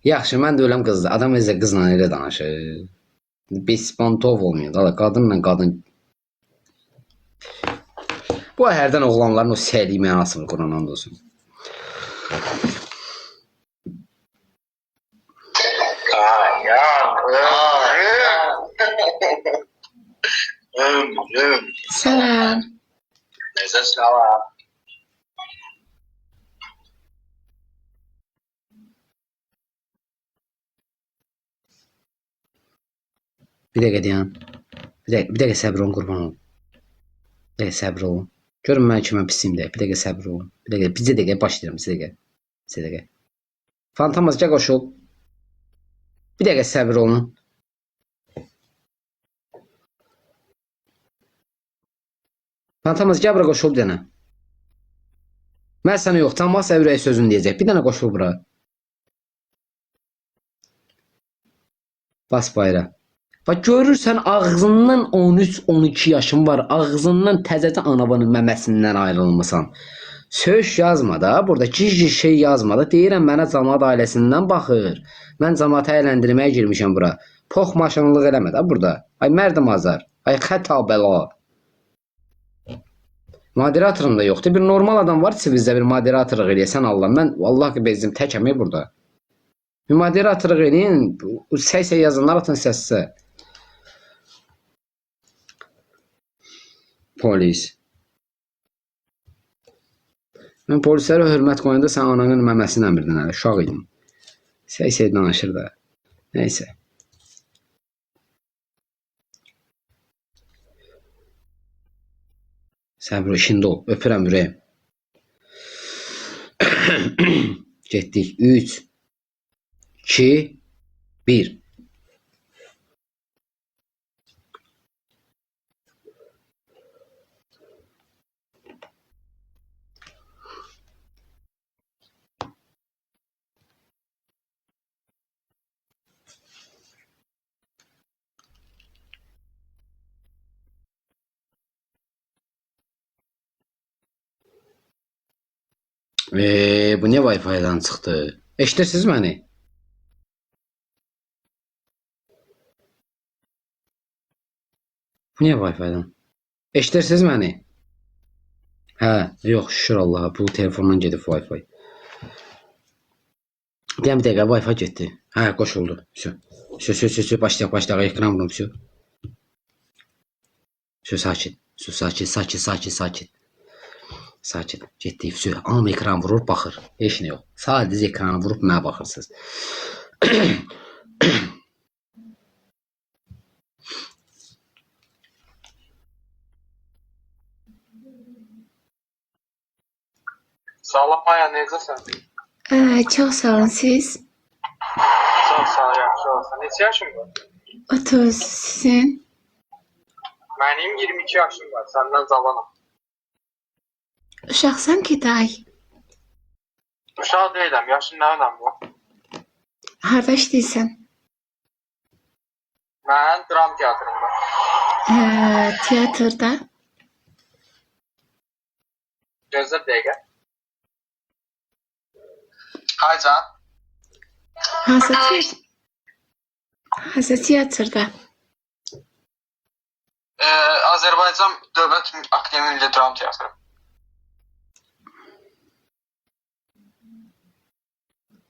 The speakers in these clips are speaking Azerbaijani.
Yaxşı, mən də öləm qızdır. Adam özə qızla elə danışır. Bespantov olmuyor. Da qadınla qadın. Bu hərdən oğlanların o səli mənasını Quran olsun. Salam. Necə salam? Bir dəqiqə deyəm. Bir dəqiqə səbr olun, qurban olun. Bir dəqiqə səbr olun. Görün mən kimə pisiyim də. Bir dəqiqə səbr olun. Bir dəqiqə başlayıram. Bir dəqiqə. Fantomaz gəl qoşul. Bir dəqiqə səbr olun. Fantomaz gəl bura qoşul bir dənə. Mən sənə yox, Tanmaz ürək sözünü deyəcək. Bir dənə qoşul bura. Bas bayra. Bax görürsən ağzından 13-12 yaşın var. Ağzından təzəcə anavanın məməsindən ayrılmısan. Söz yazma da, burada gizli şey yazma da. Deyirəm mənə cəmaət ailəsindən baxır. Mən cəmaətə əyləndirməyə girmişəm bura. Pox maşınlıq eləmə də burada. Ay mərdim azar. Ay xəta bəla. Moderatorum da yoxdur. Bir normal adam var sizdə bir moderatorluq eləyəsən Allah. Mən vallahi ki bezdim təkəm burada. Bir moderatorluq eləyin. Səsə yazanlar atın səsə. Polis. Mən polislərə hörmət qoyanda sən ananın məməsini əmirdin hələ. Uşaq idim. Səsə danışır da. Neysə. Səbr işində ol. Öpürəm ürəyim. Getdik. 3 2 1 Bu ne Wi-Fi'den çıktı? Eşitirsiniz beni? Bu ne Wi-Fi'den? Eşitirsiniz beni? Hə, yox, şükür Allaha. Bu telefondan gedib Wi-Fi. Deyəm bir dəqiqə, Wi-Fi getdi. Hə, qoşuldu. Söz, başlayaq, ekran vurum, söz. Söz, sakin. Getdik, söz. Amma ekran vurur, baxır. Heç nə yox. Sadəcə ekranı vurub mənə baxırsınız. Salam Maya, necəsən? Çox sağ olun siz. Sağ ol, yaxşı olsun. Neçə yaşın var? 30 sizin. Mənim 22 yaşım var, səndən cavanam. Uşaqsan ki day. Uşaq deyiləm, yaşın nə önəmli? Harda işləyirsən? Mən dram teatrında. Teatrda. Gözlə bir dəqiqə. Haycan. Hansı teatrda? Azərbaycan Dövlət Akademiyasında dram teatrı.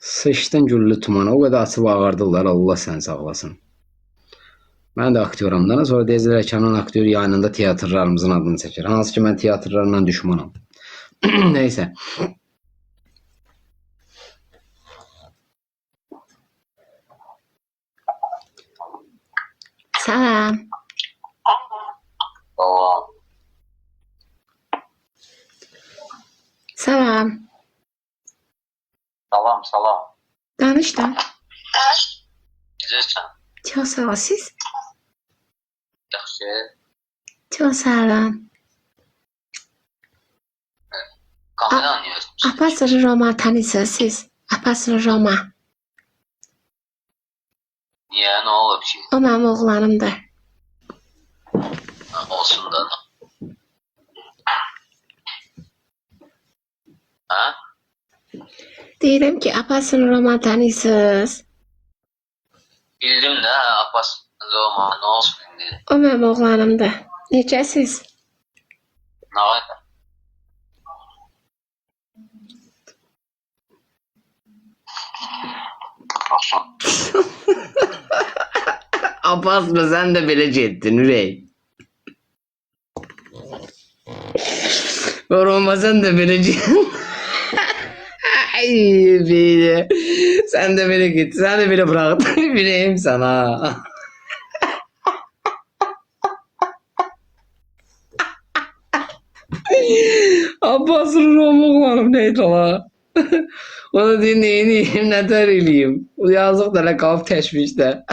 Sıçdın güllü tumana. O qədər açıb ağardırlar. Allah səni sağlasın. Mən də aktyoramdan. Sonra deyəcəklər ki, həmin aktyor yayınında teatrlarımızın adını çəkir. Hansı ki, mən teatrlarla düşmanam. Neysə. Salam. Salam. Salam. Danış da. Necəsən? Çox sağ ol siz. Yaxşı. Çox sağ olun. Kamera oynayırsan. Apasır Roma tanıyorsunuz siz. Apasır Roma. Niyə, nə olub ki? O mənim oğlanımdır. Olsun da. Hə? Deyirəm ki, apasını roman tanıyırsınız. Bildim de Abbas Roma ne olsun indi. O mənim oğlanımdır. Necəsiz? Ne var? Akşam. Abbas mı sen de belə getdin ürək. Roma sen de belə getdin. Ay belə. Sen de belə git. Sen de belə bıraktın. Bileyim sana. Abbas'ın Roma oğlanım neydi ola? Onu deyin neyini yiyeyim, ne der eləyim. O yazıq da qalıb təşvişdə.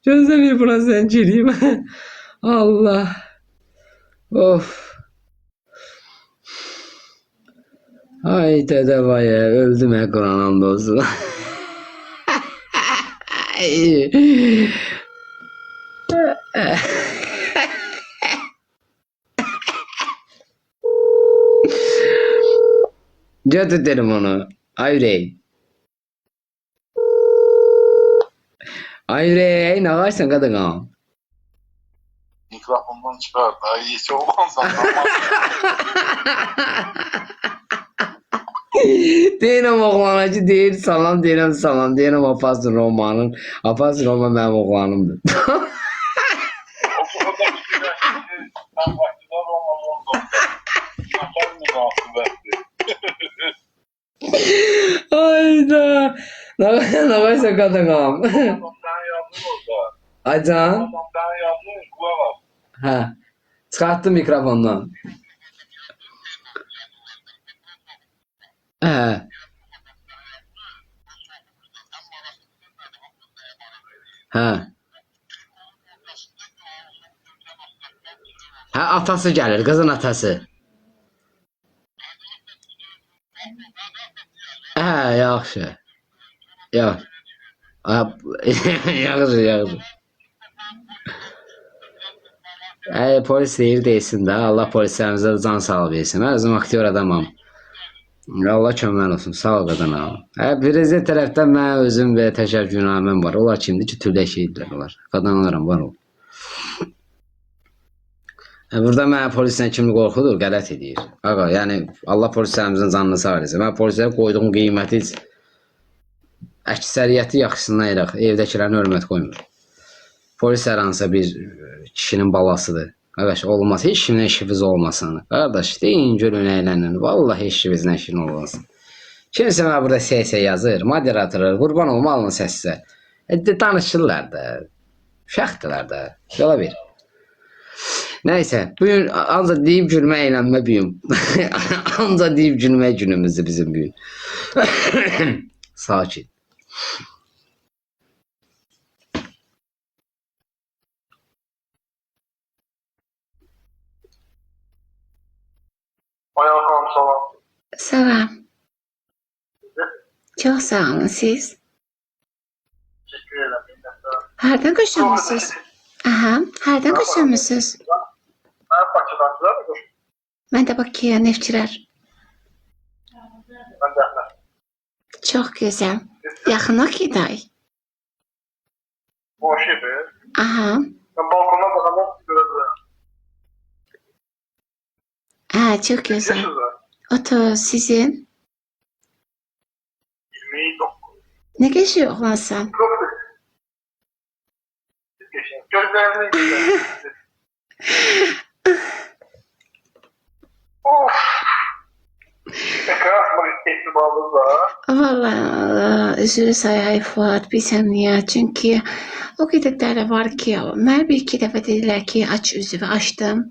Gözlə bir buna sən geleyim. Allah. Of. Ay dədə vaya, öldüm ya Kur'an hamdolsun. Ay. Götür telefonu. Ayrey. Ayrey, ne varsan kadın ha? Mikrofondan çıkar. Daha iyisi olmaz. Deyirəm oğlana ki, deyir salam, deyirəm salam, deyirəm Abbas Roma'nın. Abbas Roma mənim oğlanımdır. Ben başta Romalı oldum. Nasıl münasebetli. Ayda. Ne varsa kadın ha? Adam sen yazdın orada. Acan. Adam sen yazdın. Kula var. Ha. Çıkarttım mikrofondan. He. Ha. Ha, atası gelir, kızın atası. Ha, yaxşı. Yox. Yaxşı, yaxşı. Polis deyir deyilsin də. Allah polislərimizə can sağlığı versin. Mən özüm aktyor adamam. Allah kömək olsun. Sağ ol qadın ha. Prezident tərəfdən mən özüm və təşəkkürnaməm var. Onlar kimdir ki, tülə şeydirlər onlar. Qadınlarım var o. Burada mənə polislə kimi qorxudur, qələt edir. Ağa, yəni Allah polislərimizin canını sağ eləsin. Mən polislərə qoyduğum qiyməti əksəriyyəti yaxşısından elək. Evdəkilərin hörmət qoymur. Polis hər hansısa bir kişinin balasıdır. Qardaş, olmaz. Heç kimlə işiniz olmasın. Qardaş, deyin, görün, əylənin. Vallahi heç kiminizlə işin olmasın. Kimsə mənə burada səsə yazır, moderatoru, qurban olma alın səsə. Danışırlar da. Şəxdilər də. Yola bir. Neyse, bugün ancaq deyib gülmə, eğlənmə bugün. Ancaq deyib gülmə günümüzdür bizim bugün. Sakin. Ayağa salam. Salam. Çox sağ olun siz. Teşekkür ederim. Hardan qoşulmusunuz? Aha, hardan qoşulmusunuz? Ben Bakı'dan güzel mi? Mən də Bakıya Neftçilər. Ben de Ahmet. Çox gözəl. Yaxınıq geday. Boş evi. Aha. Ben balkondan bakalım görebilirim. Ha, çox gözəl. Yaşınız var. Oto sizin. 29. Nə geçiyor oğlansan? Çok da. Siz geçin. Gözlerinizi güzel. Of. Ekran ihtimalımız var. Vallahi üzrü sayay Fuat bilsem niye? Çünkü o gedikləri var ki, mən bir iki dəfə dedilər ki, aç üzümü açdım.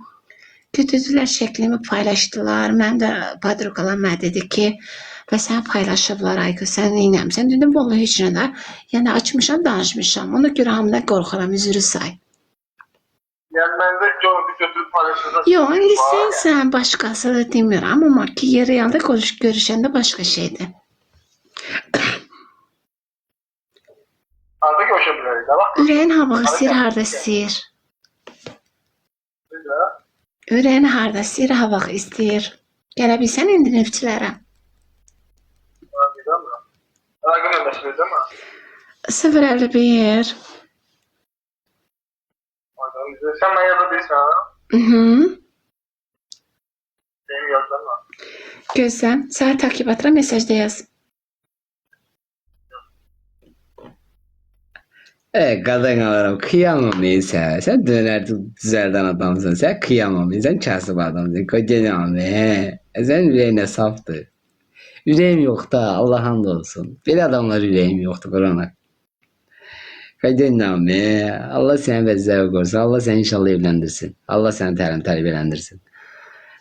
Götürdülər şəklimi paylaşdılar. Mən də padruqalar mənə dedi ki, və sən paylaşıblar Aykı, sən neynəmsən? Dedim, vallahi heç nə də. Yəni açmışam, danışmışam. Ona görə hamıdan qorxuram, üzrü say. Yani ben de bir götürüp paylaşacağım. Yox, indi sən başqası da demirəm, amma ki, realda görüşəndə başqa şeydir. Harada görüşebiliriz. Bak. Ürəyin hava istəyir, harda istəyir? Güzel. Ürəyin harda istəyir, hava istəyir. Gələ bilsən indi neftçilərə? Değil mi? Rakım ödeşilir değil mi? 051. Oradan bize. Sen bana yazabilirsin ha. Mhm. Benim yazdım mı? Gözləm. Sənə takip atıram, mesajda yaz. Qadın alıram, kıyamam neyse. Sen döner düzelden adamsın. Sen kıyamam. Sen kasıb adamsın. Kocaman be. Sen yüreğine saftı. Yüreğim yok da Allah hamd olsun. Bir adamlar yüreğim yoktu korona. Kocaman be. Allah seni bezzev korsun. Allah seni inşallah evlendirsin. Allah seni terbiyeləndirsin.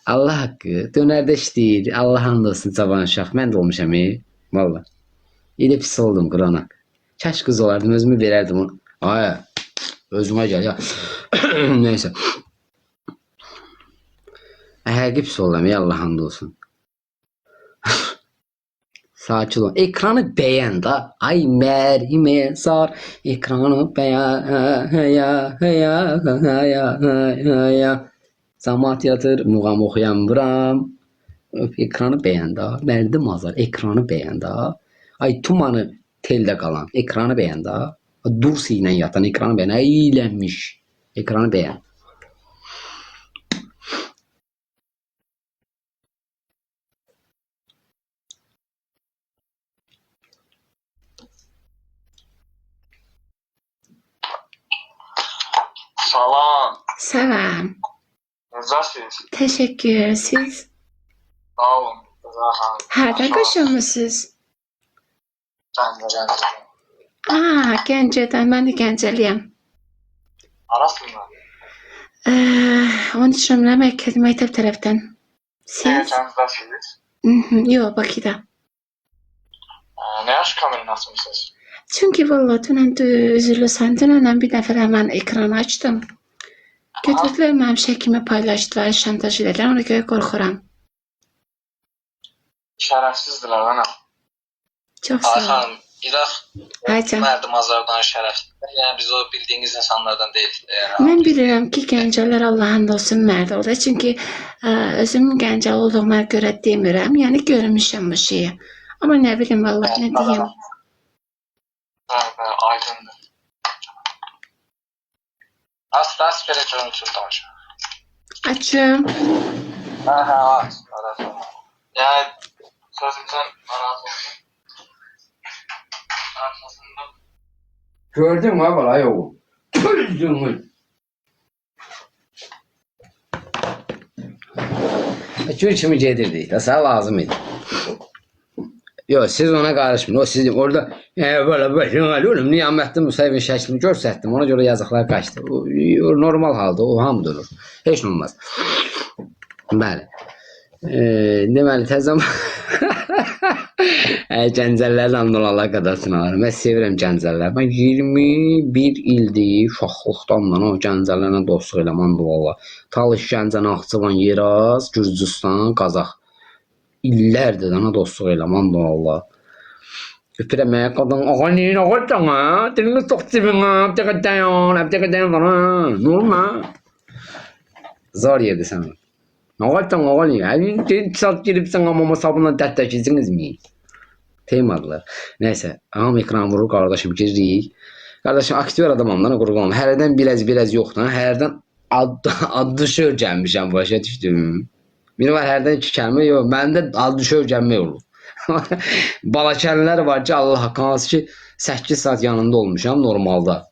Allah hakkı. Dönerde işleyir. Allah hamd olsun cavan uşaq. Mən də olmuşam. Valla. İyi pis oldum korona. Kaş kız olardım, özümü verirdim onu. Ay, özüme gel ya. Neyse. Həqiqi pis oldum ya, Allah hamd olsun. Sakin ol. Ekranı beğen da. Ay merhime sar. Ekranı beğen. Ya. Zamat yatır. Muğam oxuyan vuram. Ekranı beğen da. Merdim azar. Ekranı beğen da. Ay tumanı telde kalan. Ekranı beğen da. Dursi ile yatan ekranı beğen. Eğlenmiş. Ekranı beğen. Salam. Salam. Necəsiniz? Təşəkkür. Siz Sağ olun. Zahan. hərdən qaşınmısınız? Gəncə. Gəncədən. Mən də Gəncəliyəm. Arasında. 13 nömrə məktəb tərəfdən. Siz? Gəncəsiniz. Yox, Bakıda. Ne yaş kameranı açmışsınız? Çünki valla dünən üzülürsən, dünən bir dəfə də mən ekranı açdım. Götürdülər mənim şəklimi paylaşdılar, şantaj edilər, ona görə qorxuram. Şərəfsizdirlər ana. Çox sağ ol. Xanım, İraq Aycan, mərdim azardan şərəflidir. Yəni biz o bildiyiniz insanlardan deyilik. mən bilirəm ki, Gəncələr Allah'ın olsun mərd olur. Çünki özüm Gəncə olduğuma görə demirəm, yəni görmüşəm bu şeyi. Amma nə bilim valla, nə deyim. Aydındır. Az belə görüntü danışın. Açım. Aç. Yəni sözümüzdən narazı olsun. Arkasında Gördün mü abla yok. Gördün mü? Kimi gedirdik de sana lazım idi. Yok siz ona karışmayın. O sizin orada böyle oğlum Niyamettin Musayev'in şəklini görsətdim. Ona göre yazıqlar kaçtı. O normal halda o hamd olur. Heç nə olmaz. Bəli. Deməli təzəm Gəncələrdən Allah qədərsini alırım. Mən sevirəm Gəncələr. Mən 21 ildir uşaqlıqdan o Gəncələrlə dostluq eləməm valla. Talış, Gəncə, Naxçıvan, Yeraz, Gürcüstan, Qazax. İllərdir ana dostluq eləməm valla. Öpürəm qadın. Ağa neyin ağırcan ha? Dilini çox sevin ha. Əbdəqədən var ha. Ne olma? Zor yerdi sən. Ağırcan ağa neyin? Saat giribsən amma sabunla dəttəkiziniz mi? Teymadılar. Neyse. Ağam ekran vurur kardeşim giririk. Kardeşim aktör adamım lan qurbanım. Hərdən biraz yoxdur. Hərdən ad-düşür gəlmişəm başa düşdüm. Biri var hərdən 2 kəlmə yox. Məndə ad-düşür gəlmək olur. Balakənlər var ki Allah haqqı hansı ki 8 saat yanında olmuşam normalda.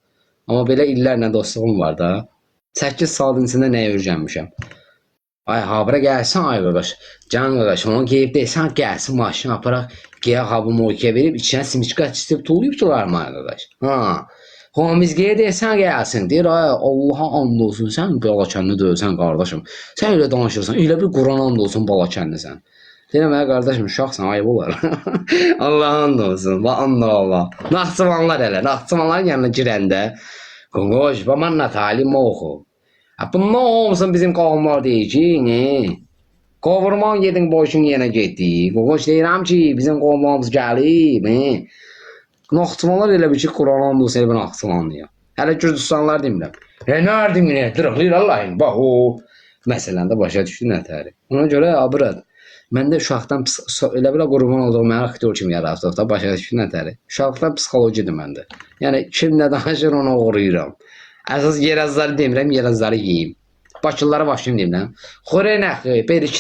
Amma belə illərlə dostluğum var da. 8 saatin içində nəyə öyrənmişəm. Ay habra gəlsən ay qardaş. Can qardaş onu geyib desən gəlsin maşın aparaq gəyə habı moykiyə verib içinə simiçka çizib tuluyubdular mı qardaş? Ha. Homizgeyə desən gəlsin deyir ay Allaha and olsun sən balakənli döysən qardaşım. Sən elə danışırsan elə bir Quran and olsun balakənlisən. Deyirəm ay qardaşım uşaqsan ayıb olar. Allaha and olsun. Va and Allah. Naxçıvanlar elə. Naxçıvanların yanına girəndə qoş bamanla talim oxu. Bunun olmasın bizim qavmlar deyir ki, ne? Qovurman yedin boşun yenə getdi. Qoş deyirəm ki, bizim qavmlarımız gəlib, ne? Naxçıvanlar elə bir ki, Quran and olsun elə bir Naxçıvanlıyam. Hələ Gürcüstanlar demirəm. Nə ardım yenə? Dırıqlayır Allah'ın. Bax o. Məsələn də başa düşdü nətəri. Ona görə abırad. Məndə uşaqdan elə belə qurban olduğum mənə aktyor kimi yaratdıq da başa düşdün nətəri. Uşaqdan psixologiyadır məndə. Yəni kim nə danışır onu oğruyuram. Əsas yerazları demirəm, yerazları yeyim. Bakılılara başlayım deyim də. Xore nəxi, bir iki